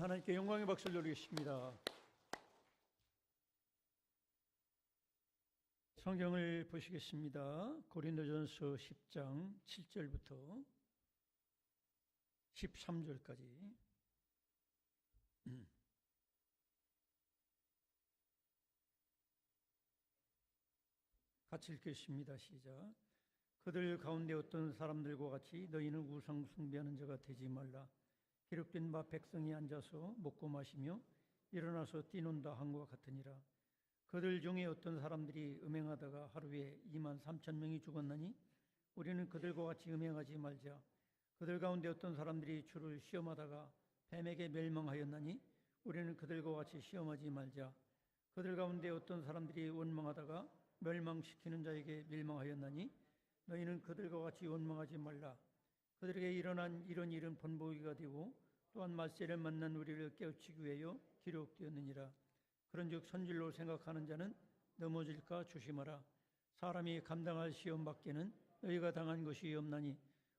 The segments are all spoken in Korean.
하나님께 영광의 박수를 드리겠습니다. 성경을 보시겠습니다. 고린도전서 10장 7절부터 13절까지. 같이 읽겠습니다. 시작. 그들 가운데 어떤 사람들과 같이 너희는 우상 숭배하는 자가 되지 말라. 기록된 바 백성이 앉아서 먹고 마시며 일어나서 뛰논다 한과 같으니라. 그들 중에 어떤 사람들이 음행하다가 하루에 23,000명이 죽었나니 우리는 그들과 같이 음행하지 말자. 그들 가운데 어떤 사람들이 주를 시험하다가 뱀에게 멸망하였나니 우리는 그들과 같이 시험하지 말자. 그들 가운데 어떤 사람들이 원망하다가 멸망시키는 자에게 멸망하였나니 너희는 그들과 같이 원망하지 말라. 그들에게 일어난 이런 일은 본보기가 되고 또한 말세를 만난 우리를 깨우치기 위하여 기록되었느니라. 그런즉 선질로 생각하는 자는 넘어질까 조심하라. 사람이 감당할 시험 밖에는 너희가 당한 것이 없나니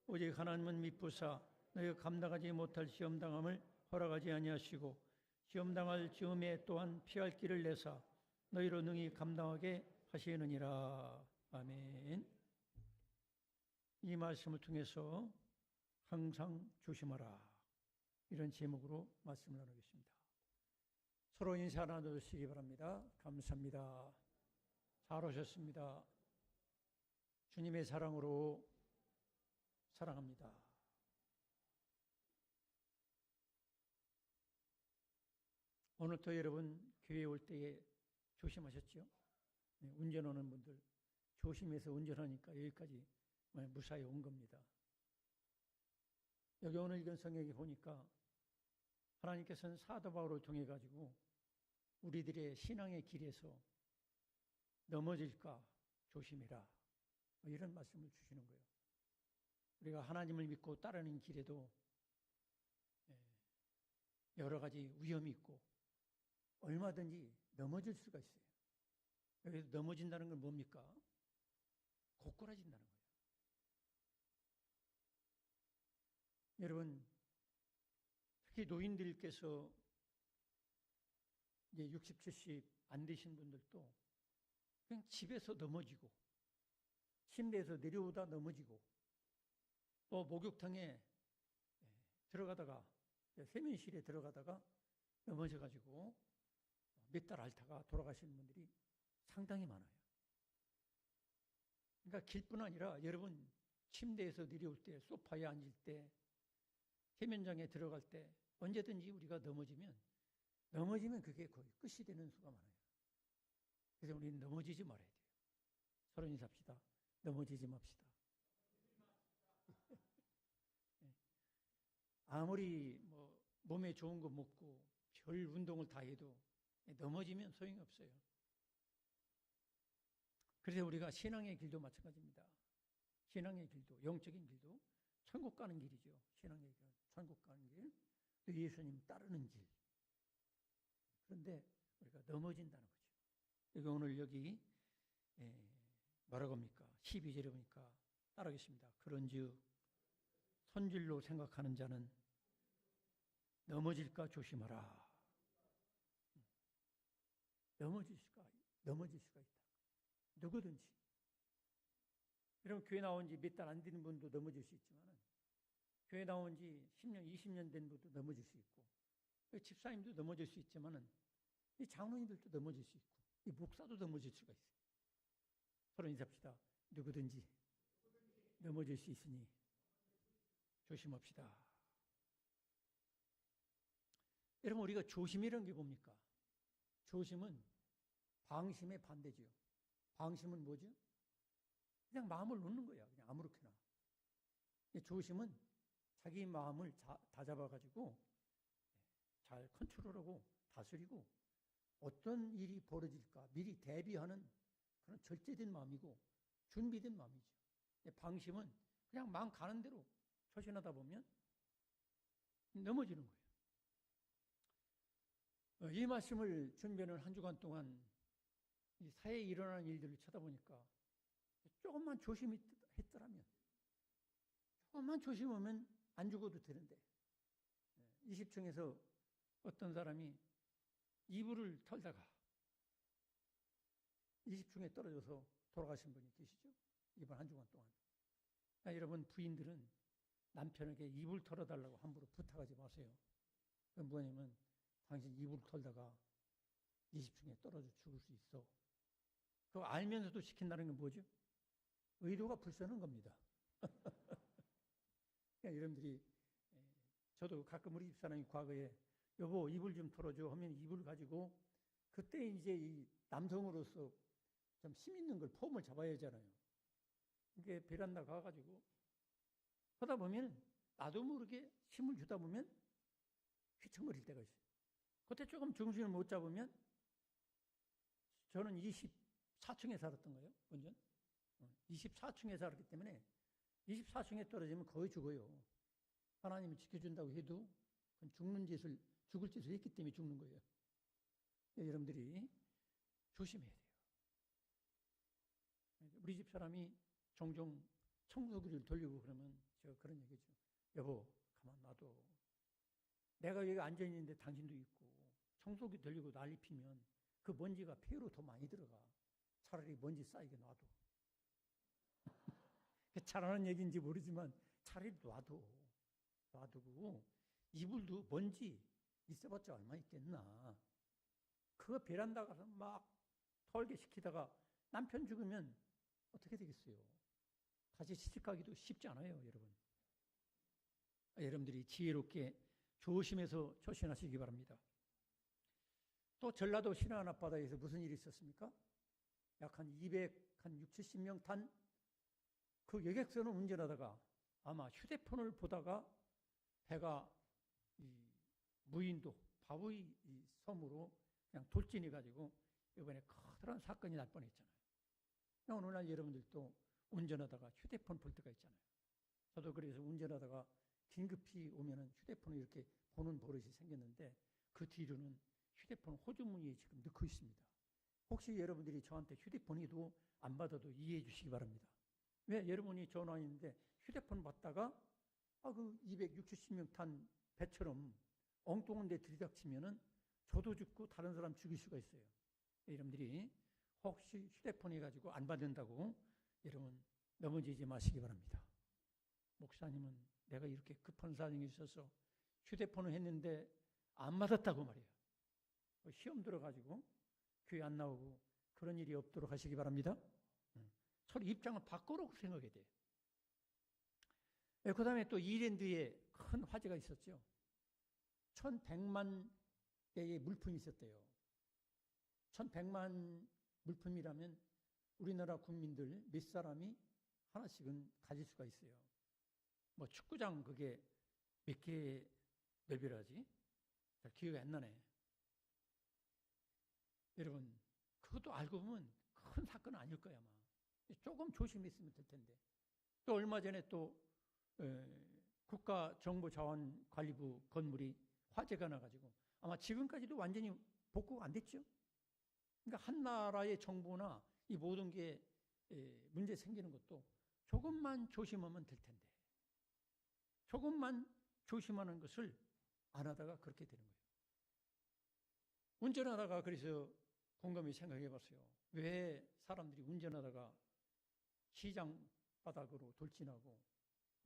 오직 하나님은 미쁘사 너희가 감당하지 못할 시험 당함을 허락하지 아니하시고 시험 당할 즈음에 또한 피할 길을 내사 너희로 능히 감당하게 하시느니라. 아멘. 이 말씀을 통해서 항상 조심하라, 이런 제목으로 말씀을 나누겠습니다. 서로 인사 나누시기 바랍니다. 감사합니다. 잘 오셨습니다. 주님의 사랑으로 사랑합니다. 오늘도 여러분 교회에 올 때에 조심하셨죠? 네, 운전하는 분들 조심해서 운전하니까 여기까지 무사히 온 겁니다. 여기 오늘 읽은 성경에 보니까 하나님께서는 사도 바울을 통해 가지고 우리들의 신앙의 길에서 넘어질까 조심해라, 이런 말씀을 주시는 거예요. 우리가 하나님을 믿고 따르는 길에도 여러 가지 위험이 있고 얼마든지 넘어질 수가 있어요. 여기서 넘어진다는 건 뭡니까? 고꾸라진다는 거예요. 여러분, 특히 노인들께서 이제 60, 70 안 되신 분들도 그냥 집에서 넘어지고 침대에서 내려오다 넘어지고 또 목욕탕에 들어가다가 세면실에 들어가다가 넘어져가지고 몇 달 앓다가 돌아가시는 분들이 상당히 많아요. 그러니까 길뿐 아니라 여러분 침대에서 내려올 때, 소파에 앉을 때, 세면장에 들어갈 때 언제든지 우리가 넘어지면 그게 거의 끝이 되는 수가 많아요. 그래서 우리는 넘어지지 말아야 돼요. 서로 인사합시다. 넘어지지 맙시다. 아무리 몸에 좋은 거 먹고 별 운동을 다 해도 넘어지면 소용이 없어요. 그래서 우리가 신앙의 길도 마찬가지입니다. 신앙의 길도, 영적인 길도 천국 가는 길이죠. 신앙의 길은 천국 가는 길, 또 예수님 따르는 길. 그런데 우리가 넘어진다는 거죠. 여기 오늘 여기 뭐라고 합니까? 12절에 보니까 따라하겠습니다. 그런즉 선질로 생각하는 자는 넘어질까 조심하라. 넘어질 수가 있다. 누구든지. 여러분, 교회 나온 지 몇 달 안 되는 분도 넘어질 수 있지만 교회 나온 지 10년, 20년 된 분도 넘어질 수 있고 집사님도 넘어질 수 있지만 이 장로님들도 넘어질 수 있고 이 목사도 넘어질 수가 있어요. 서로 인사합시다. 누구든지 넘어질 수 있으니 조심합시다. 여러분, 우리가 조심이라는 게 뭡니까? 조심은 방심의 반대죠. 방심은 뭐죠? 그냥 마음을 놓는 거야. 그냥 아무렇게나. 조심은 자기 마음을 다 잡아가지고 잘 컨트롤하고 다스리고 어떤 일이 벌어질까 미리 대비하는 그런 절제된 마음이고 준비된 마음이죠. 방심은 그냥 마음 가는 대로 처신하다 보면 넘어지는 거예요. 이 말씀을 준비하는 한 주간 동안 이 사회에 일어나는 일들을 쳐다보니까 조금만 조심했더라면, 조금만 조심하면 안 죽어도 되는데 20층에서 어떤 사람이 이불을 털다가 20층에 떨어져서 돌아가신 분이 계시죠? 이번 한 주간 동안. 여러분 부인들은 남편에게 이불 털어달라고 함부로 부탁하지 마세요. 그건 뭐냐면 당신 이불 털다가 20층에 떨어져 죽을 수 있어. 그거 알면서도 시킨다는 건 뭐죠? 의도가 불선한 겁니다. 여러분들이, 저도 가끔 우리 집사람이 과거에 여보 이불 좀 털어줘 하면 이불을 가지고 그때 이제 이 남성으로서 좀 힘 있는 걸 폼을 잡아야 하잖아요. 이게 베란다 가가지고 하다 보면 나도 모르게 힘을 주다 보면 휘청거릴 때가 있어요. 그때 조금 정신을 못 잡으면 저는 24층에 살았던 거예요. 완전 24층에 살았기 때문에 24층에 떨어지면 거의 죽어요. 하나님이 지켜준다고 해도 그건 죽을 짓을 했기 때문에 죽는 거예요. 여러분들이 조심해야 돼요. 우리 집 사람이 종종 청소기를 돌리고 그러면 제가 그런 얘기죠. 여보, 가만 놔둬. 내가 여기 앉아있는데 당신도 있고 청소기 돌리고 난리 피면 그 먼지가 폐로 더 많이 들어가. 차라리 먼지 쌓이게 놔둬. 잘하는 얘기인지 모르지만 차라리 놔두고 이불도 먼지 있어봤자 얼마 있겠나. 그거 베란다 가서 막 털게 시키다가 남편 죽으면 어떻게 되겠어요? 다시 시집가기도 쉽지 않아요, 여러분. 여러분들이 지혜롭게 조심해서 조심하시기 바랍니다. 또 전라도 신안 앞바다에서 무슨 일이 있었습니까? 약 한 70명 탄 그 여객선을 운전하다가 아마 휴대폰을 보다가 배가 무인도 바위 섬으로 그냥 돌진해가지고 이번에 커다란 사건이 날 뻔했잖아요. 오늘날 여러분들도 운전하다가 휴대폰 볼 때가 있잖아요. 저도 그래서 운전하다가 긴급히 오면은 휴대폰을 이렇게 보는 버릇이 생겼는데 그 뒤로는 휴대폰 호주머니에 지금 넣고 있습니다. 혹시 여러분들이 저한테 휴대폰이도 안 받아도 이해해 주시기 바랍니다. 왜? 여러분이 전화했는데 휴대폰 받다가 그 260명 탄 배처럼 엉뚱한 데 들이닥치면은 저도 죽고 다른 사람 죽일 수가 있어요. 여러분들이 혹시 휴대폰이 가지고 안 받는다고 여러분 넘어지지 마시기 바랍니다. 목사님은 내가 이렇게 급한 사정이 있어서 휴대폰을 했는데 안 맞았다고 말이에요. 시험 들어가지고 교회 안 나오고 그런 일이 없도록 하시기 바랍니다. 서로 입장을 바꾸라고 생각해야 돼요. 그 다음에 또 이랜드에 큰 화재가 있었죠. 1100만 개의 물품이 있었대요. 1100만 물품이라면 우리나라 국민들 몇 사람이 하나씩은 가질 수가 있어요. 뭐 축구장 그게 몇 개의 넓이라지? 잘 기억이 안 나네. 여러분, 그것도 알고 보면 큰 사건은 아닐 거야, 아마. 조금 조심했으면 될 텐데. 또 얼마 전에 또 국가정보자원관리부 건물이 화재가 나가지고 아마 지금까지도 완전히 복구가 안 됐죠. 그러니까 한 나라의 정보나 이 모든 게 문제 생기는 것도 조금만 조심하면 될 텐데 조금만 조심하는 것을 안 하다가 그렇게 되는 거예요. 운전하다가 그래서 곰곰이 생각해 봤어요. 왜 사람들이 운전하다가 시장 바닥으로 돌진하고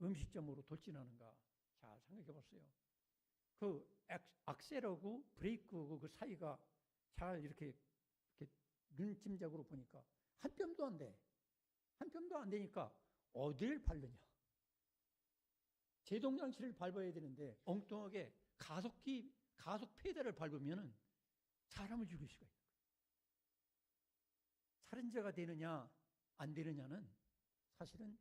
음식점으로 돌진하는가? 잘 생각해 봤어요. 그 악셀하고 브레이크하고 그 사이가 잘 이렇게 눈짐작으로 보니까 한 뼘도 안 돼. 한 뼘도 안 되니까 어딜 밟느냐? 제동장치를 밟아야 되는데 엉뚱하게 가속 페달을 밟으면 사람을 죽일 수가 있는 거예요. 살인자가 되느냐 안 되느냐는 사실은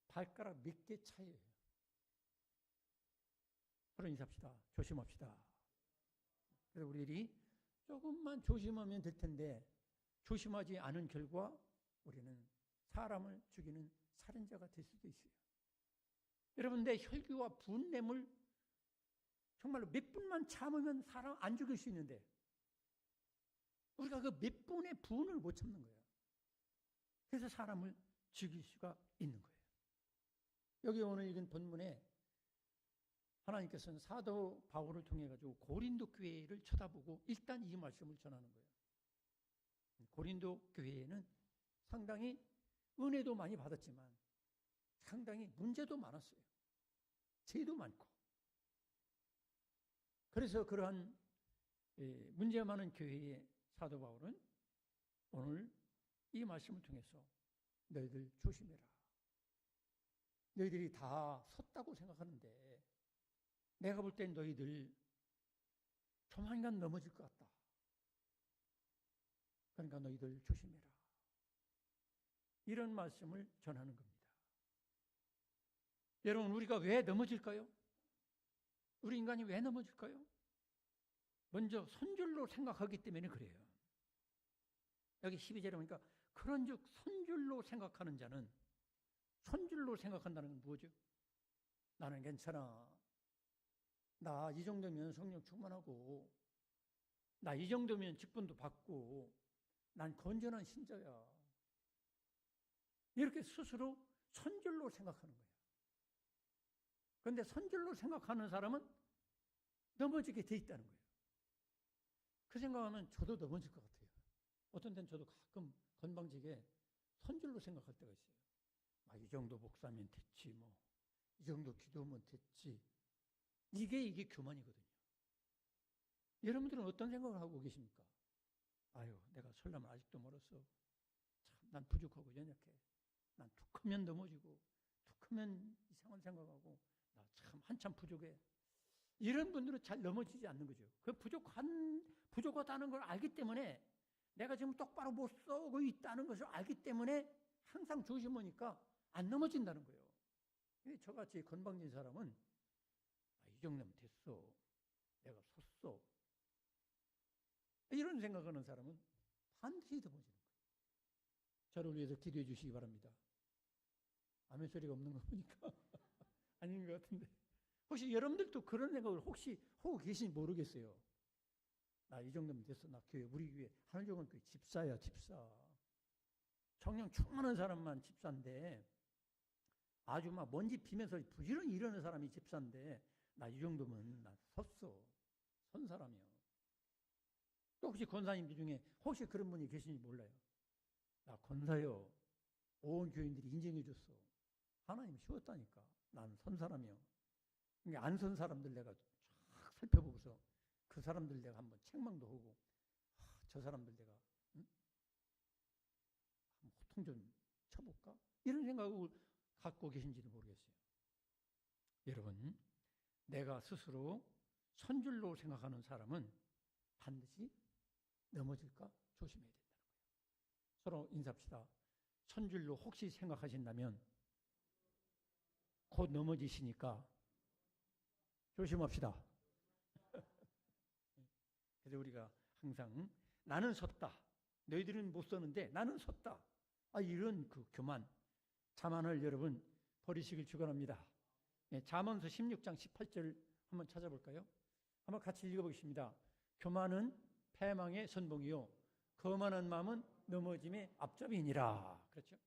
발가락 몇 개 차이예요. 그러니 삽시다. 조심합시다. 그래서 우리들이 조금만 조심하면 될 텐데 조심하지 않은 결과 우리는 사람을 죽이는 살인자가 될 수도 있어요. 여러분, 내 혈기와 분냄을 정말로 몇 분만 참으면 사람 안 죽일 수 있는데 우리가 그 몇 분의 분을 못 참는 거예요. 그래서 사람을 죽일 수가 있는 거예요. 여기 오늘 읽은 본문에 하나님께서는 사도 바울을 통해 가지고 고린도 교회를 쳐다보고 일단 이 말씀을 전하는 거예요. 고린도 교회에는 상당히 은혜도 많이 받았지만 상당히 문제도 많았어요. 죄도 많고. 그래서 그러한 문제 많은 교회의 사도 바울은 오늘 이 말씀을 통해서 너희들 조심해라. 너희들이 다 섰다고 생각하는데 내가 볼 땐 너희들 조만간 넘어질 것 같다. 그러니까 너희들 조심해라. 이런 말씀을 전하는 겁니다. 여러분, 우리가 왜 넘어질까요? 우리 인간이 왜 넘어질까요? 먼저 선줄로 생각하기 때문에 그래요. 여기 12절에 보니까 그런즉 선줄로 생각하는 자는, 선줄로 생각한다는 건 뭐죠? 나는 괜찮아. 나 이 정도면 성령 충만하고, 나 이 정도면 직분도 받고, 난 건전한 신자야. 이렇게 스스로 선줄로 생각하는 거예요. 그런데 선줄로 생각하는 사람은 넘어지게 돼 있다는 거예요. 그 생각하면 저도 넘어질 것 같아요. 어떤 때는 저도 가끔 건방지게 선줄로 생각할 때가 있어요. 이 정도 목사면 됐지, 뭐. 이 정도 기도면 됐지. 이게 교만이거든요. 여러분들은 어떤 생각을 하고 계십니까? 아유, 내가 설라면 아직도 멀었어. 참, 난 부족하고 연약해. 난 툭 하면 넘어지고, 툭 하면 이상한 생각하고, 나 참 한참 부족해. 이런 분들은 잘 넘어지지 않는 거죠. 그 부족하다는 걸 알기 때문에 내가 지금 똑바로 못 서고 있다는 것을 알기 때문에 항상 조심하니까 안 넘어진다는 거예요. 저같이 건방진 사람은 이 정도면 됐어. 내가 섰어. 이런 생각하는 사람은 반드시 넘어지는 거예요. 저를 위해서 기도해 주시기 바랍니다. 아멘 소리가 없는 거 보니까 아닌 것 같은데. 혹시 여러분들도 그런 생각을 혹시 하고 계신지 모르겠어요. 나 이 정도면 됐어. 나 교회, 우리 교회, 하늘종은 교회 집사야, 집사. 성령 충만한 사람만 집사인데, 아주 막 먼지 피면서 부지런히 일하는 사람이 집사인데, 나 이 정도면 나 섰어. 선 사람이요. 또 혹시 권사님들 중에 혹시 그런 분이 계신지 몰라요. 나 권사요. 온 교인들이 인정해 줬어. 하나님 쉬웠다니까. 난 선 사람이요. 안 선 사람들 내가 쫙 살펴보고서 그 사람들 내가 한번 책망도 하고, 저 사람들 내가 호통 좀 쳐볼까? 이런 생각을 갖고 계신지도 모르겠어요. 여러분, 내가 스스로 선줄로 생각하는 사람은 반드시 넘어질까 조심해야 된다는 거예요. 서로 인사합시다. 선줄로 혹시 생각하신다면 곧 넘어지시니까 조심합시다. 그래서 우리가 항상 나는 섰다. 너희들은 못 서는데 나는 섰다. 이런 그 교만, 자만을 여러분 버리시길 축원합니다. 잠언서 16장 18절 한번 찾아볼까요? 한번 같이 읽어보겠습니다. 교만은 패망의 선봉이요 거만한 마음은 넘어짐의 앞잡이니라. 그렇죠?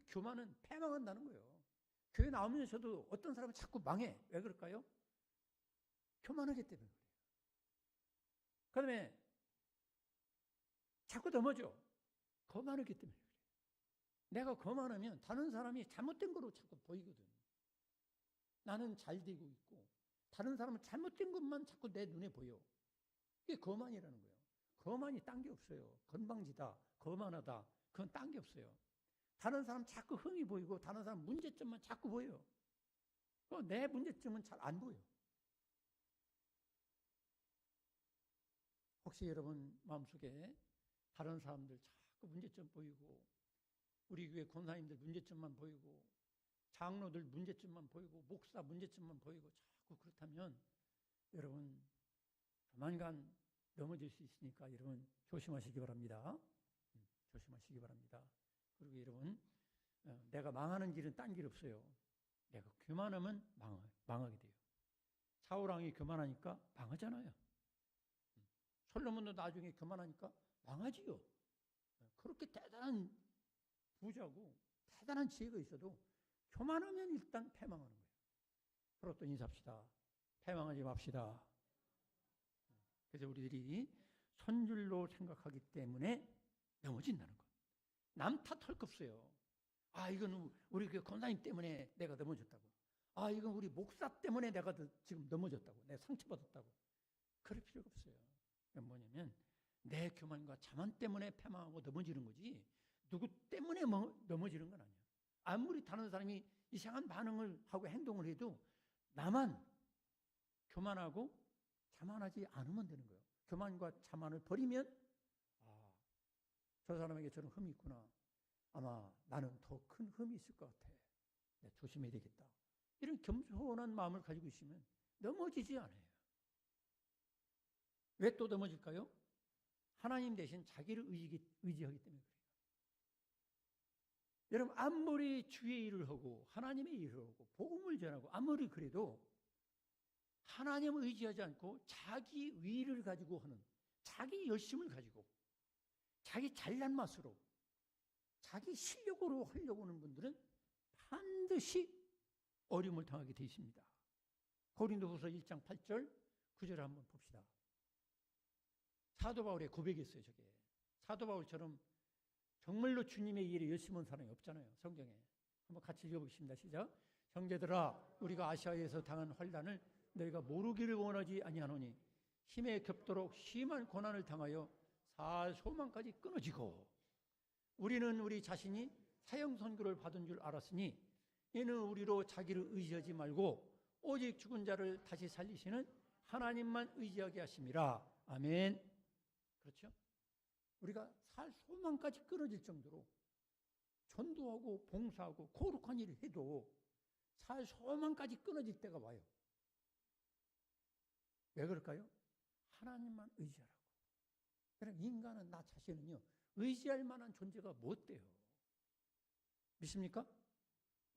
교만은 패망한다는 거예요. 교회 나오면서도 어떤 사람은 자꾸 망해. 왜 그럴까요? 교만하기 때문에 그래요. 그 다음에 자꾸 넘어져. 거만하기 때문에 그래요. 내가 거만하면 다른 사람이 잘못된 거로 자꾸 보이거든. 나는 잘 되고 있고 다른 사람은 잘못된 것만 자꾸 내 눈에 보여. 이게 거만이라는 거예요. 거만이 딴 게 없어요. 건방지다, 거만하다, 그건 딴 게 없어요. 다른 사람 자꾸 흠이 보이고 다른 사람 문제점만 자꾸 보여. 내 문제점은 잘 안 보여. 혹시 여러분 마음속에 다른 사람들 자꾸 문제점 보이고 우리 교회 권사님들 문제점만 보이고 장로들 문제점만 보이고 목사 문제점만 보이고 자꾸 그렇다면 여러분 조만간 넘어질 수 있으니까 여러분 조심하시기 바랍니다. 조심하시기 바랍니다. 그리고 여러분 내가 망하는 길은 딴 길 없어요. 내가 교만하면 망하게 돼요. 사울왕이 교만하니까 망하잖아요. 솔로몬도 나중에 교만하니까 망하지요. 그렇게 대단한 부자고 대단한 지혜가 있어도 교만하면 일단 패망하는 거예요. 서로 또 인사합시다. 패망하지 맙시다. 그래서 우리들이 선줄로 생각하기 때문에 넘어진다는 것. 남 탓할 거 없어요. 아, 이건 우리 그 권사님 때문에 내가 넘어졌다고. 아, 이건 우리 목사 때문에 내가 지금 넘어졌다고. 내가 상처받았다고. 그럴 필요가 없어요. 뭐냐면 내 교만과 자만 때문에 패망하고 넘어지는 거지 누구 때문에 넘어지는 건 아니야. 아무리 다른 사람이 이상한 반응을 하고 행동을 해도 나만 교만하고 자만하지 않으면 되는 거예요. 교만과 자만을 버리면 아, 저 사람에게 저런 흠이 있구나. 아마 나는 더 큰 흠이 있을 것 같아. 내가 조심해야 되겠다. 이런 겸손한 마음을 가지고 있으면 넘어지지 않아요. 왜 또 넘어질까요? 하나님 대신 자기를 의지하기 때문에 그래요. 여러분 아무리 주의 일을 하고 하나님의 일을 하고 복음을 전하고 아무리 그래도 하나님을 의지하지 않고 자기 의를 가지고 하는 자기 열심을 가지고 자기 잘난 맛으로 자기 실력으로 하려고 하는 분들은 반드시 어려움을 당하게 되어 있습니다. 고린도후서 1장 8절 9절 한번 봅시다. 사도 바울의 고백이 있어요. 저게 사도 바울처럼 정말로 주님의 일에 열심히 한 사람이 없잖아요. 성경에 한번 같이 읽어보겠습니다. 시작. 형제들아 우리가 아시아에서 당한 환난을 너희가 모르기를 원하지 아니하노니 힘에 겹도록 심한 고난을 당하여 살 소망까지 끊어지고 우리는 우리 자신이 사형 선고를 받은 줄 알았으니 이는 우리로 자기를 의지하지 말고 오직 죽은 자를 다시 살리시는 하나님만 의지하게 하심이라. 아멘. 그렇죠? 우리가 살 소망까지 끊어질 정도로 전도하고 봉사하고 거룩한 일을 해도 살 소망까지 끊어질 때가 와요. 왜 그럴까요? 하나님만 의지하라고. 그럼 인간은 나 자신은요 의지할 만한 존재가 못 돼요. 믿습니까?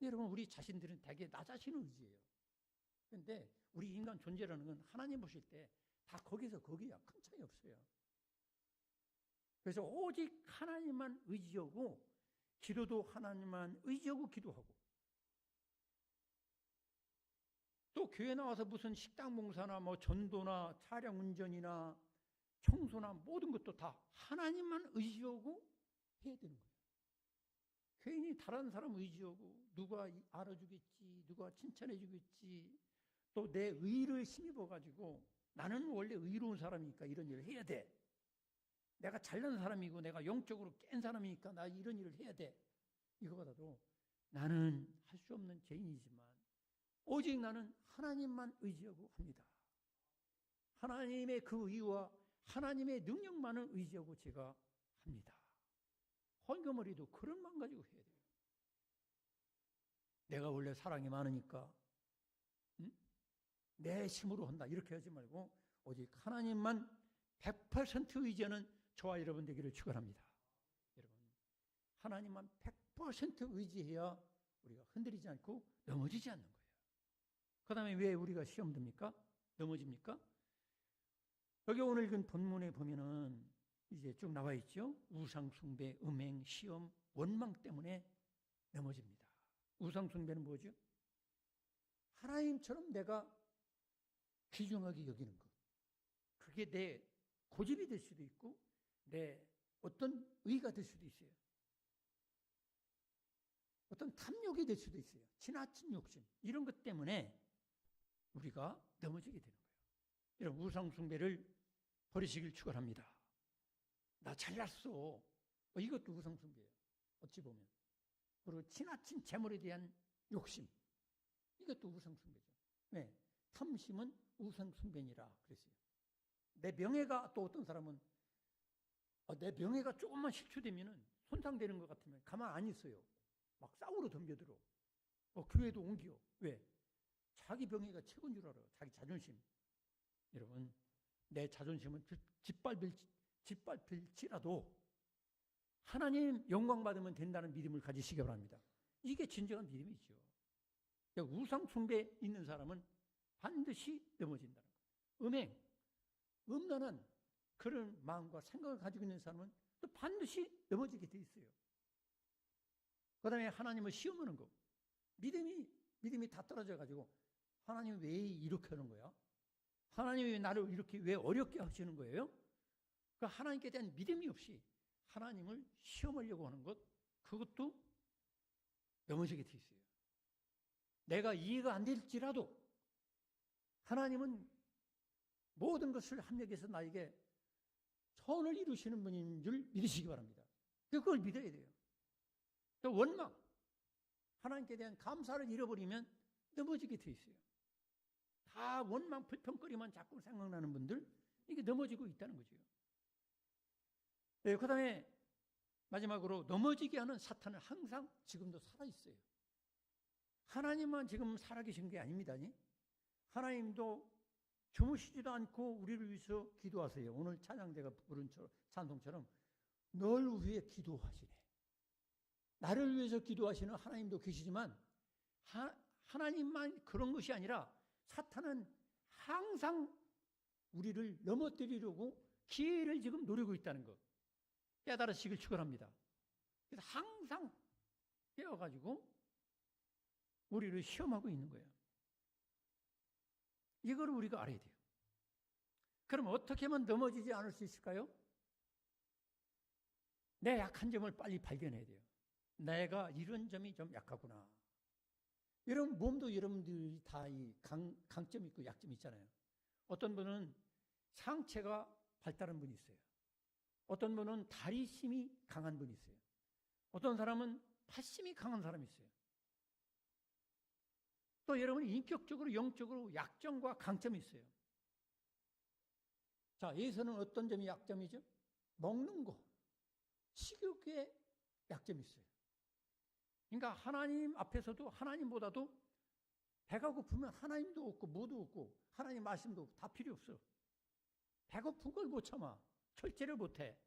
여러분 우리 자신들은 대개 나 자신을 의지해요. 그런데 우리 인간 존재라는 건 하나님 보실 때 다 거기서 거기야. 큰 차이 없어요. 그래서 오직 하나님만 의지하고 기도도 하나님만 의지하고 기도하고 또 교회 나와서 무슨 식당 봉사나 뭐 전도나 차량 운전이나 청소나 모든 것도 다 하나님만 의지하고 해야 되는 거예요. 괜히 다른 사람 의지하고 누가 알아주겠지, 누가 칭찬해주겠지, 또 내 의를 힘입어가지고 나는 원래 의로운 사람이니까 이런 일을 해야 돼. 내가 잘난 사람이고 내가 영적으로 깬 사람이니까 나 이런 일을 해야 돼. 이거보다도 나는 할 수 없는 죄인이지만 오직 나는 하나님만 의지하고 합니다. 하나님의 그 의와 하나님의 능력만을 의지하고 제가 합니다. 헌금을해도 그런 마음 가지고 해야 돼요. 내가 원래 사랑이 많으니까 내 힘으로 한다 이렇게 하지 말고 오직 하나님만 100% 의지하는 저와 여러분 되기를 축원합니다. 여러분 하나님만 100% 의지해야 우리가 흔들리지 않고 넘어지지 않는 거예요. 그 다음에 왜 우리가 시험 듭니까? 넘어집니까? 여기 오늘 읽은 본문에 보면은 이제 쭉 나와 있죠. 우상 숭배, 음행, 시험, 원망 때문에 넘어집니다. 우상 숭배는 뭐죠? 하나님처럼 내가 귀중하게 여기는 것. 그게 내 고집이 될 수도 있고 내 어떤 의가 될 수도 있어요. 어떤 탐욕이 될 수도 있어요. 지나친 욕심. 이런 것 때문에 우리가 넘어지게 되는 거예요. 이런 우상 숭배를 버리시길 축원합니다. 나 잘났어. 이것도 우상 숭배예요. 어찌 보면. 그리고 지나친 재물에 대한 욕심. 이것도 우상 숭배죠. 왜? 탐심은 우상 숭배니라 그랬어요. 내 명예가 또 어떤 사람은 내 명예가 조금만 실추되면은 손상되는 것 같으면 가만 안 있어요. 막 싸우러 덤벼들어. 교회도 옮겨. 왜? 자기 명예가 최고인 줄 알아요. 자기 자존심. 여러분, 내 자존심은 짓밟힐지라도 하나님 영광 받으면 된다는 믿음을 가지시기 바랍니다. 이게 진정한 믿음이죠. 우상 숭배 있는 사람은 반드시 넘어진다는 거예요. 음행, 음란한 그런 마음과 생각을 가지고 있는 사람은 또 반드시 넘어지게 돼 있어요. 그 다음에 하나님을 시험하는 거. 믿음이 다 떨어져 가지고 하나님 왜 이렇게 하는 거야? 하나님이 왜 나를 이렇게 왜 어렵게 하시는 거예요? 그 하나님께 대한 믿음이 없이 하나님을 시험하려고 하는 것, 그것도 넘어지게 돼 있어요. 내가 이해가 안 될지라도 하나님은 모든 것을 합력해서 나에게 선을 이루시는 분인 줄 믿으시기 바랍니다. 그걸 믿어야 돼요. 또 원망, 하나님께 대한 감사를 잃어버리면 넘어지게 돼 있어요. 다 원망, 불평거리만 자꾸 생각나는 분들, 이게 넘어지고 있다는 거죠. 네, 그 다음에 마지막으로 넘어지게 하는 사탄은 항상 지금도 살아있어요. 하나님만 지금 살아계신 게 아닙니다. 하나님도 주무시지도 않고 우리를 위해서 기도하세요. 오늘 찬양대가 부른 찬송처럼 널 위해 기도하시네. 나를 위해서 기도하시는 하나님도 계시지만 하나님만 그런 것이 아니라 사탄은 항상 우리를 넘어뜨리려고 기회를 지금 노리고 있다는 것 깨달으시길 축원합니다. 그래서 항상 깨어가지고 우리를 시험하고 있는 거예요. 이걸 우리가 알아야 돼요. 그럼 어떻게 하면 넘어지지 않을 수 있을까요? 내 약한 점을 빨리 발견해야 돼요. 내가 이런 점이 좀 약하구나. 여러분 몸도 여러분들이 다 이 강점이 있고 약점이 있잖아요. 어떤 분은 상체가 발달한 분이 있어요. 어떤 분은 다리 힘이 강한 분이 있어요. 어떤 사람은 팔심이 강한 사람이 있어요. 또 여러분 인격적으로 영적으로 약점과 강점이 있어요. 자, 예서는 어떤 점이 약점이죠? 먹는 거, 식욕에 약점이 있어요. 그러니까 하나님 앞에서도 하나님보다도 배가 고프면 하나님도 없고 뭐도 없고 하나님 말씀도 없고 다 필요 없어. 배고픈 걸 못 참아. 절제를 못해.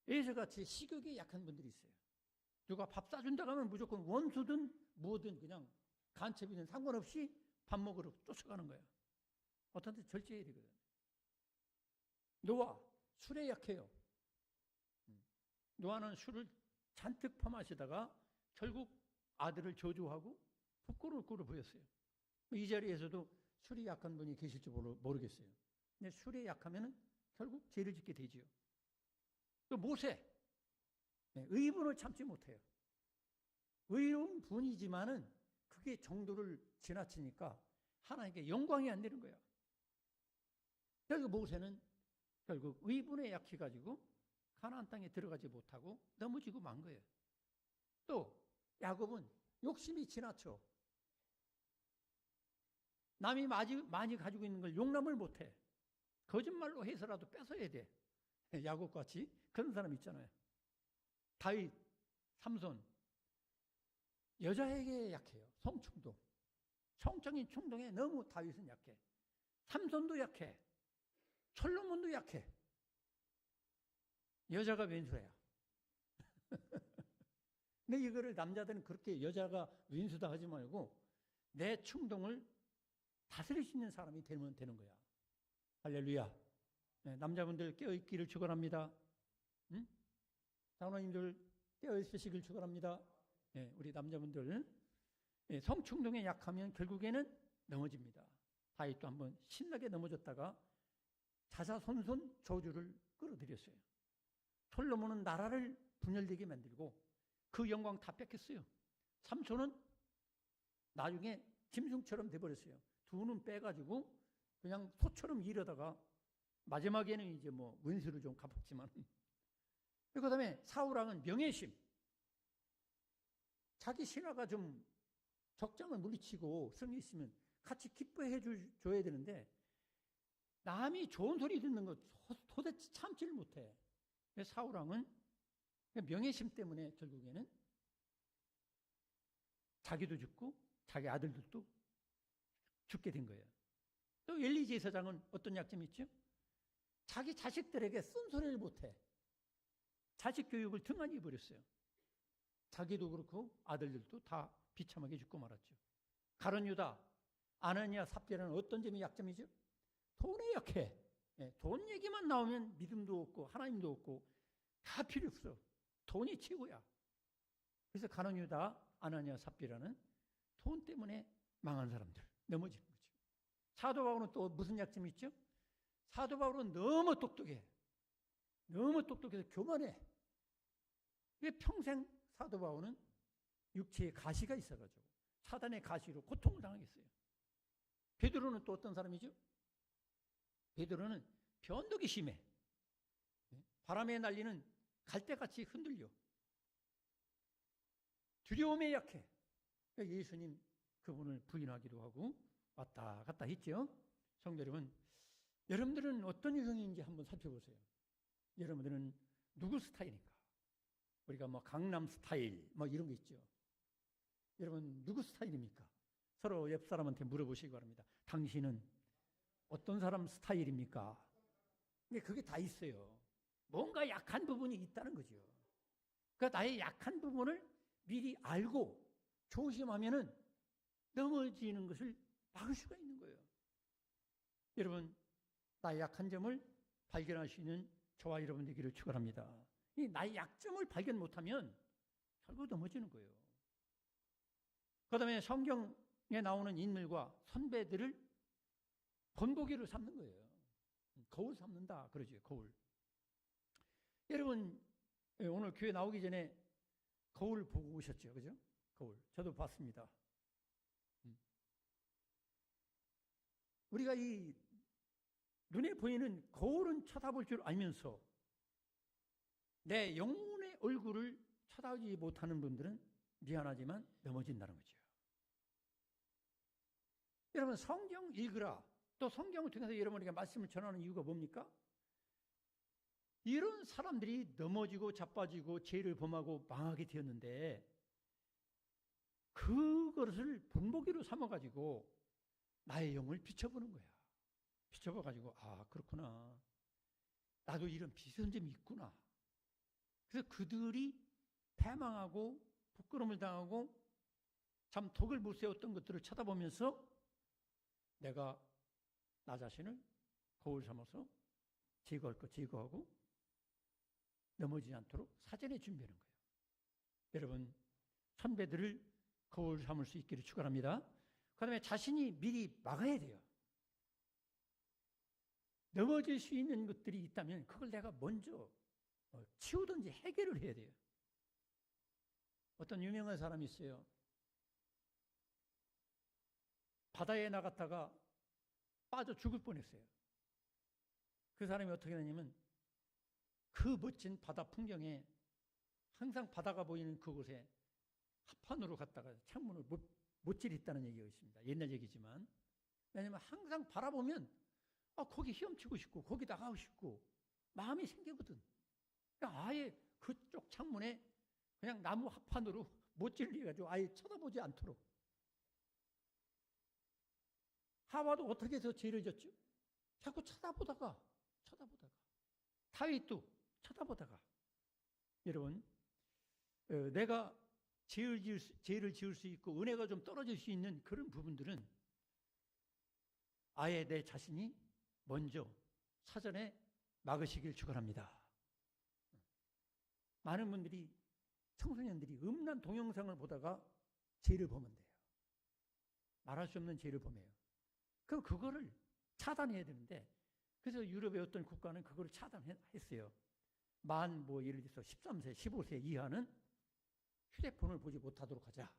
예서같이 식욕에 약한 분들이 있어요. 누가 밥 사준다고 하면 무조건 원수든 뭐든 그냥 간첩이든 상관없이 밥 먹으러 쫓아가는 거야. 어떤 때 절제해야 되거든. 노아, 술에 약해요. 노아는 술을 잔뜩 퍼마시다가 결국 아들을 저주하고 부끄러울 꼴을 보였어요. 이 자리에서도 술이 약한 분이 계실지 모르겠어요. 근데 술에 약하면 결국 죄를 짓게 되지요. 또 모세, 의분을 참지 못해요. 의로운 분이지만은 그게 정도를 지나치니까 하나님께 영광이 안 되는 거야. 결국 모세는 결국 의분에 약해가지고 가나안 땅에 들어가지 못하고 넘어지고 만 거예요. 또 야곱은 욕심이 지나쳐. 남이 많이 가지고 있는 걸 용납을 못해. 거짓말로 해서라도 뺏어야 돼. 야곱같이 그런 사람 있잖아요. 다윗, 삼손, 여자에게 약해요. 성충동. 성적인 충동에 너무 다윗은 약해. 삼손도 약해. 솔로몬도 약해. 여자가 왼수야. 근데 이거를 남자들은 그렇게 여자가 왼수다 하지 말고 내 충동을 다스릴 수 있는 사람이 되면 되는 거야. 할렐루야. 네, 남자분들 깨어있기를 축원합니다. 응? 장로님들 깨어있으시길 축원합니다. 네, 우리 남자분들 성충동에 약하면 결국에는 넘어집니다. 다윗도 한번 신나게 넘어졌다가 자자손손 저주를 끌어들였어요. 솔로몬은 나라를 분열되게 만들고 그 영광 다 뺏겼어요. 삼손은 나중에 짐승처럼 돼버렸어요. 두 눈 빼가지고 그냥 소처럼 일하다가 마지막에는 이제 뭐 원수를 좀 갚았지만 그 다음에 사울왕은 명예심. 자기 신하가 좀 적장을 물리치고 승리했으면 같이 기뻐해 줘야 되는데 남이 좋은 소리 듣는 거 도대체 참지를 못해. 사울왕은 명예심 때문에 결국에는 자기도 죽고 자기 아들들도 죽게 된 거예요. 또 엘리 제사장은 어떤 약점이 있죠? 자기 자식들에게 쓴소리를 못해. 자식 교육을 등한히 버렸어요. 자기도 그렇고 아들들도 다 비참하게 죽고 말았죠. 가룟 유다, 아나니아, 삽비라는 어떤 점이 약점이죠? 돈에 약해. 돈 얘기만 나오면 믿음도 없고 하나님도 없고 다 필요 없어. 돈이 최고야. 그래서 가룟 유다, 아나니아, 삽비라는 돈 때문에 망한 사람들, 넘어지는 거죠. 사도 바울은 또 무슨 약점이 있죠? 사도 바울은 너무 똑똑해. 너무 똑똑해서 교만해. 왜 평생 사도 바울은 육체에 가시가 있어가지고 사단의 가시로 고통을 당하겠어요. 베드로는 또 어떤 사람이죠? 베드로는 변덕이 심해. 바람에 날리는 갈대같이 흔들려. 두려움에 약해. 예수님 그분을 부인하기도 하고 왔다 갔다 했죠. 성도 여러분, 여러분들은 어떤 유형인지 한번 살펴보세요. 여러분들은 누구 스타일인가? 우리가 뭐 강남 스타일 뭐 이런 거 있죠. 여러분 누구 스타일입니까? 서로 옆 사람한테 물어보시기 바랍니다. 당신은 어떤 사람 스타일입니까? 근데 그게 다 있어요. 뭔가 약한 부분이 있다는 거죠. 그러니까 나의 약한 부분을 미리 알고 조심하면은 넘어지는 것을 막을 수가 있는 거예요. 여러분, 나의 약한 점을 발견할 수 있는 저와 여러분 되기를 축원합니다. 이 나의 약점을 발견 못하면 결국 넘어지는 거예요. 그다음에 성경에 나오는 인물과 선배들을 본보기로 삼는 거예요. 거울 삼는다 그러죠. 거울. 여러분 오늘 교회 나오기 전에 거울 보고 오셨죠, 그죠? 거울. 저도 봤습니다. 우리가 이 눈에 보이는 거울은 쳐다볼 줄 알면서 내 영혼의 얼굴을 쳐다보지 못하는 분들은 미안하지만 넘어진다는 거죠. 여러분 성경 읽으라. 또 성경을 통해서 여러분에게 말씀을 전하는 이유가 뭡니까? 이런 사람들이 넘어지고 자빠지고 죄를 범하고 망하게 되었는데 그것을 본보기로 삼아가지고 나의 영을 비춰보는 거야. 비춰봐가지고 아 그렇구나. 나도 이런 비슷한 점이 있구나. 그래서 그들이 패망하고 부끄러움을 당하고 참 덕을 못 세웠던 것들을 쳐다보면서 내가 나 자신을 거울 삼아서 제거할 것 제거하고 넘어지지 않도록 사전에 준비하는 거예요. 여러분 선배들을 거울 삼을 수 있기를 축원합니다. 그 다음에 자신이 미리 막아야 돼요. 넘어질 수 있는 것들이 있다면 그걸 내가 먼저 치우든지 해결을 해야 돼요. 어떤 유명한 사람이 있어요. 바다에 나갔다가 빠져 죽을 뻔했어요. 그 사람이 어떻게 되냐면 그 멋진 바다 풍경에 항상 바다가 보이는 그곳에 합판으로 갔다가 창문을 못 찌릿다는 얘기가 있습니다. 옛날 얘기지만. 왜냐하면 항상 바라보면 거기 헤엄치고 싶고 거기 나가고 싶고 마음이 생기거든. 그러니까 아예 그쪽 창문에 그냥 나무 합판으로 못 찔려가지고 아예 쳐다보지 않도록. 하와도 어떻게 해서 죄를 졌죠? 자꾸 쳐다보다가 다윗도 쳐다보다가. 여러분 내가 죄를 지을 수 있고 은혜가 좀 떨어질 수 있는 그런 부분들은 아예 내 자신이 먼저 사전에 막으시길 축원합니다. 많은 분들이 청소년들이 음란 동영상을 보다가 죄를 범한대요. 말할 수 없는 죄를 범해요. 그럼 그거를 차단해야 되는데 그래서 유럽의 어떤 국가는 그거를 차단했어요. 예를 들어서 13세, 15세 이하는 휴대폰을 보지 못하도록 하자.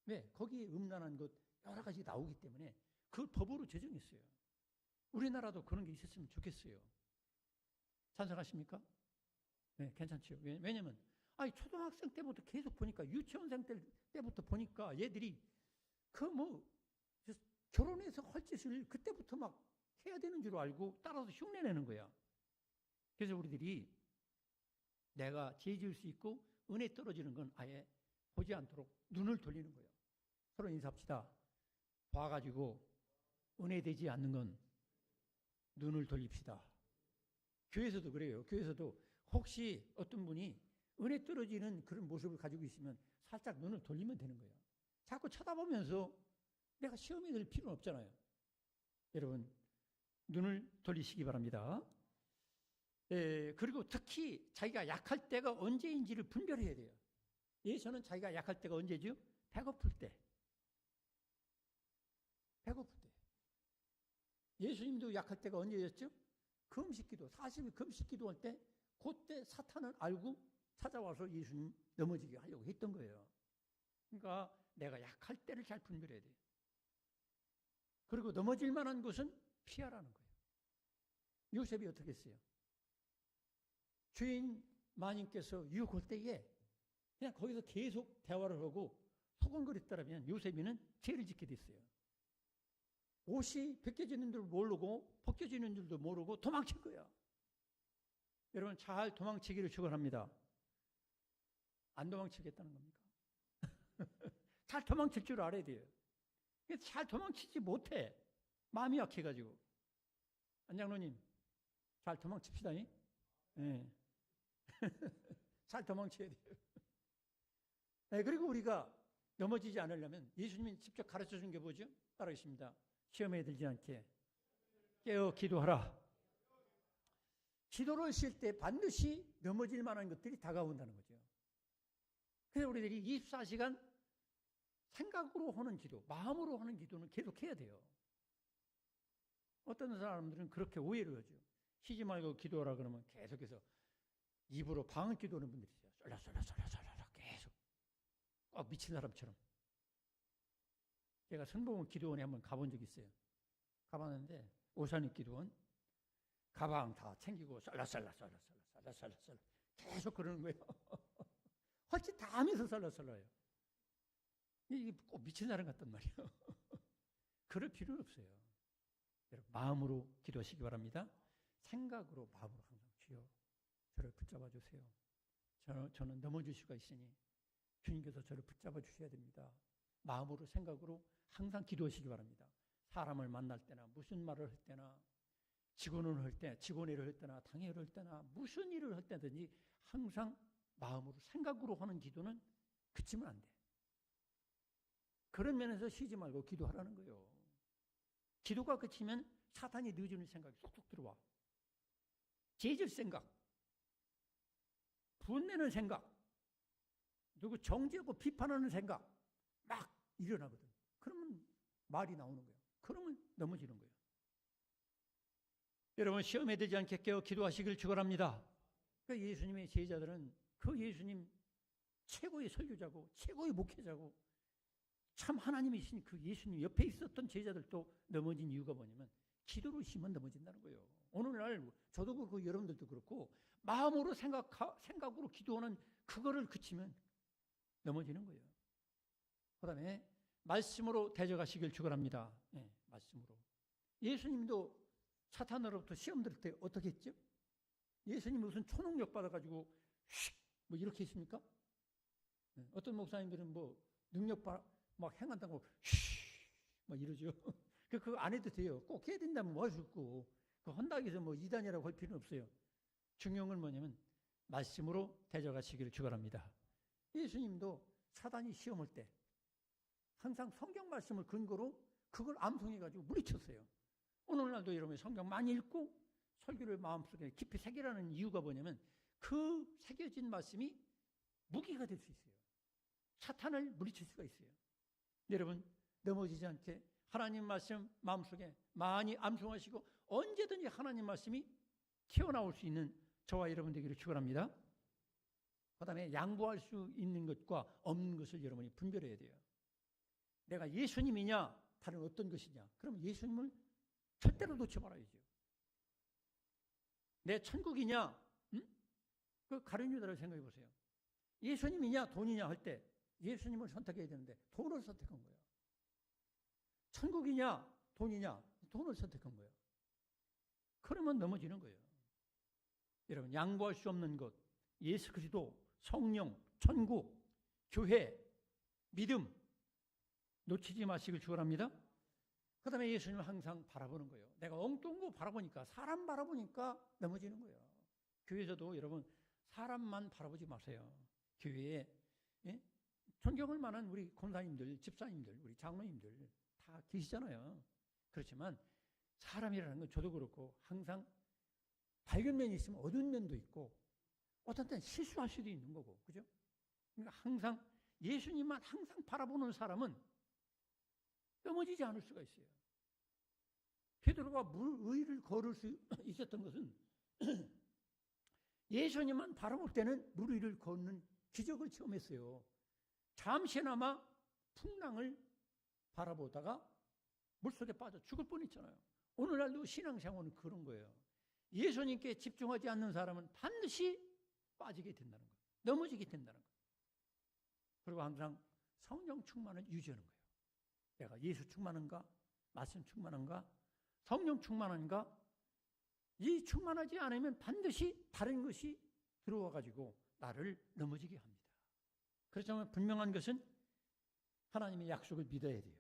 왜? 거기에 음란한 것 여러 가지 나오기 때문에 그 법으로 제정했어요. 우리나라도 그런 게 있었으면 좋겠어요. 찬성하십니까? 네, 괜찮죠. 왜냐면 초등학생 때부터 계속 보니까 유치원생 때부터 보니까 얘들이 결혼해서 할 짓을 그때부터 막 해야 되는 줄 알고 따라서 흉내내는 거야. 그래서 우리들이 내가 죄 지을 수 있고 은혜 떨어지는 건 아예 보지 않도록 눈을 돌리는 거예요. 서로 인사합시다. 봐가지고 은혜 되지 않는 건 눈을 돌립시다. 교회에서도 그래요. 교회에서도 혹시 어떤 분이 은혜 떨어지는 그런 모습을 가지고 있으면 살짝 눈을 돌리면 되는 거예요. 자꾸 쳐다보면서 내가 시험에 들 필요는 없잖아요. 여러분 눈을 돌리시기 바랍니다. 그리고 특히 자기가 약할 때가 언제인지를 분별해야 돼요. 예서는 자기가 약할 때가 언제죠? 배고플 때. 배고플 때. 예수님도 약할 때가 언제였죠? 금식기도, 40일 금식기도할 때, 그때 사탄은 알고 찾아와서 예수님 넘어지게 하려고 했던 거예요. 그러니까 내가 약할 때를 잘 분별해야 돼요. 그리고 넘어질 만한 것은 피하라는 거예요. 요셉이 어떻게 했어요? 주인 마님께서 유혹할 때에 그냥 거기서 계속 대화를 하고 소곤거렸다면 요셉이는 죄를 짓게 됐어요. 옷이 벗겨지는 줄 모르고 벗겨지는 줄도 모르고 도망칠 거야. 여러분 잘 도망치기를 축원합니다. 안 도망치겠다는 겁니까? 잘 도망칠 줄 알아야 돼요. 잘 도망치지 못해. 마음이 약해가지고. 안장로님 잘 도망칩시다. 네. 잘 도망쳐야 돼요. 네, 그리고 우리가 넘어지지 않으려면 예수님이 직접 가르쳐 준 게 뭐죠? 따라하겠습니다. 시험에 들지 않게 깨어 기도하라. 기도를 쉴 때 반드시 넘어질 만한 것들이 다가온다는 거죠. 그래서 우리들이 24시간 생각으로 하는 기도, 마음으로 하는 기도는 계속 해야 돼요. 어떤 사람들은 그렇게 오해를 하죠. 쉬지 말고 기도하라 그러면 계속해서 입으로 방언 기도하는 분들이 있어요. 쏠라쏠라쏠라쏠라 계속 꼭 미친 사람처럼. 제가 선봉원 기도원에 한번 가본 적이 있어요. 가봤는데 오산익 기도원 가방 다 챙기고 쏠라쏠라쏠라쏠라 계속 그러는 거예요. 헐짓 다 하면서 쏠라쏠라요. 이게 꼭 미친 사람 같단 말이에요. 그럴 필요는 없어요. 여러분 마음으로 기도하시기 바랍니다. 생각으로 마음으로 항상 주여 저를 붙잡아 주세요. 저는 넘어질 수가 있으니 주님께서 저를 붙잡아 주셔야 됩니다. 마음으로 생각으로 항상 기도하시기 바랍니다. 사람을 만날 때나 무슨 말을 할 때나 직원을 할 때, 직원회를 할 때나 당회를 할 때나 무슨 일을 할 때든지 항상 마음으로 생각으로 하는 기도는 그치면 안 돼. 그런 면에서 쉬지 말고 기도하라는 거예요. 기도가 그치면 사탄이 늦어지는 생각이 쏙쏙 들어와. 죄질 생각, 분내는 생각, 누구 정죄하고 비판하는 생각 막 일어나거든. 그러면 말이 나오는 거예요. 그러면 넘어지는 거예요. 여러분 시험에 들지 않게 깨어 기도하시길 축원합니다. 그 예수님의 제자들은 그 예수님 최고의 설교자고 최고의 목회자고 참 하나님이신 그 예수님 옆에 있었던 제자들도 넘어진 이유가 뭐냐면 기도를 쉬면 넘어진다는 거예요. 오늘날 저도 그렇고 여러분들도 그렇고 마음으로 생각으로 기도하는 그거를 그치면 넘어지는 거예요. 그 다음에 말씀으로 대적하시길 축원합니다. 네, 말씀으로. 예수님도 사탄으로부터 시험 들 때 어떻게 했죠? 예수님 무슨 초능력 받아가지고 뭐 이렇게 했습니까? 네, 어떤 목사님들은 뭐 능력 막 행한다고 막 이러죠. 그거 안 해도 돼요. 꼭 해야 된다면 뭐 할 수 없고 그 한다고 해서 뭐 이단이라고 할 필요는 없어요. 중요한 건 뭐냐면 말씀으로 대적하시기를 축원합니다. 예수님도 사단이 시험할 때 항상 성경 말씀을 근거로 그걸 암송해가지고 물리쳤어요. 오늘날도 여러분 성경 많이 읽고 설교를 마음속에 깊이 새기라는 이유가 뭐냐면 그 새겨진 말씀이 무기가 될 수 있어요. 사탄을 물리칠 수가 있어요. 여러분 넘어지지 않게 하나님 말씀 마음속에 많이 암송하시고 언제든지 하나님 말씀이 튀어나올 수 있는 저와 여러분 되기를 축원합니다. 그 다음에 양보할 수 있는 것과 없는 것을 여러분이 분별해야 돼요. 내가 예수님이냐 다른 어떤 것이냐 그럼 예수님을 절대로 놓지 말아야죠. 내 천국이냐 그 가룟유다를 생각해 보세요. 예수님이냐 돈이냐 할 때 예수님을 선택해야 되는데 돈을 선택한 거예요. 천국이냐 돈이냐 돈을 선택한 거예요. 그러면 넘어지는 거예요. 여러분 양보할 수 없는 것 예수 그리스도 성령 천국 교회 믿음 놓치지 마시길 축원합니다. 그 다음에 예수님을 항상 바라보는 거예요. 내가 엉뚱한 거 바라보니까 사람 바라보니까 넘어지는 거예요. 교회에서도 여러분 사람만 바라보지 마세요. 교회에 예? 존경할 만한 우리 권사님들 집사님들 우리 장로님들 다 계시잖아요. 그렇지만 사람이라는 건 저도 그렇고 항상 밝은 면이 있으면 어두운 면도 있고 어떤 때는 실수할 수도 있는 거고 그죠? 그러니까 항상 예수님만 항상 바라보는 사람은 넘어지지 않을 수가 있어요. 베드로가 물 위를 걸을 수 있었던 것은 예수님만 바라볼 때는 물 위를 걷는 기적을 체험했어요. 잠시나마 풍랑을 바라보다가 물속에 빠져 죽을 뻔했잖아요. 오늘날도 신앙생활은 그런 거예요. 예수님께 집중하지 않는 사람은 반드시 빠지게 된다는 거예요. 넘어지게 된다는 거예요. 그리고 항상 성령 충만을 유지하는 거예요. 내가 예수 충만한가? 말씀 충만한가? 성령 충만한가? 이 충만하지 않으면 반드시 다른 것이 들어와 가지고 나를 넘어지게 합니다. 그렇지만 분명한 것은 하나님의 약속을 믿어야 돼요.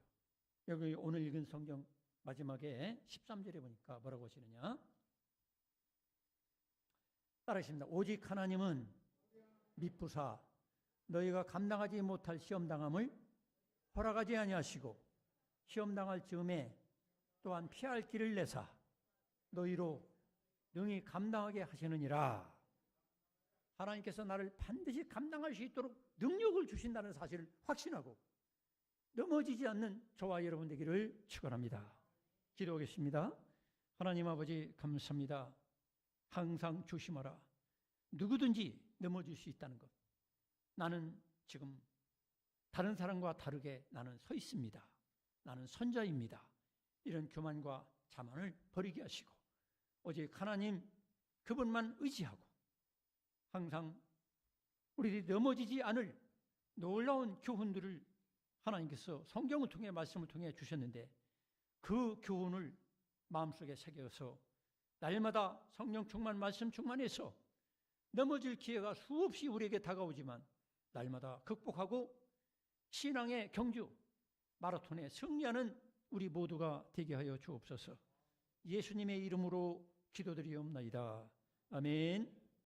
여기 오늘 읽은 성경 마지막에 13절에 보니까 뭐라고 하시느냐? 따라하십니다. 오직 하나님은 미쁘사 너희가 감당하지 못할 시험당함을 허락하지 아니하시고 시험당할 즈음에 또한 피할 길을 내사 너희로 능히 감당하게 하시느니라. 하나님께서 나를 반드시 감당할 수 있도록 능력을 주신다는 사실을 확신하고 넘어지지 않는 저와 여러분 되기를 축원합니다. 기도하겠습니다. 하나님 아버지 감사합니다. 항상 조심하라. 누구든지 넘어질 수 있다는 것. 나는 지금 다른 사람과 다르게 나는 서 있습니다. 나는 선자입니다. 이런 교만과 자만을 버리게 하시고 오직 하나님 그분만 의지하고 항상 우리들이 넘어지지 않을 놀라운 교훈들을 하나님께서 성경을 통해 말씀을 통해 주셨는데 그 교훈을 마음속에 새겨서 날마다 성령 충만 말씀 충만해서 넘어질 기회가 수없이 우리에게 다가오지만 날마다 극복하고 신앙의 경주 마라톤에 승리하는 우리 모두가 되게 하여 주옵소서. 예수님의 이름으로 기도드리옵나이다. 아멘.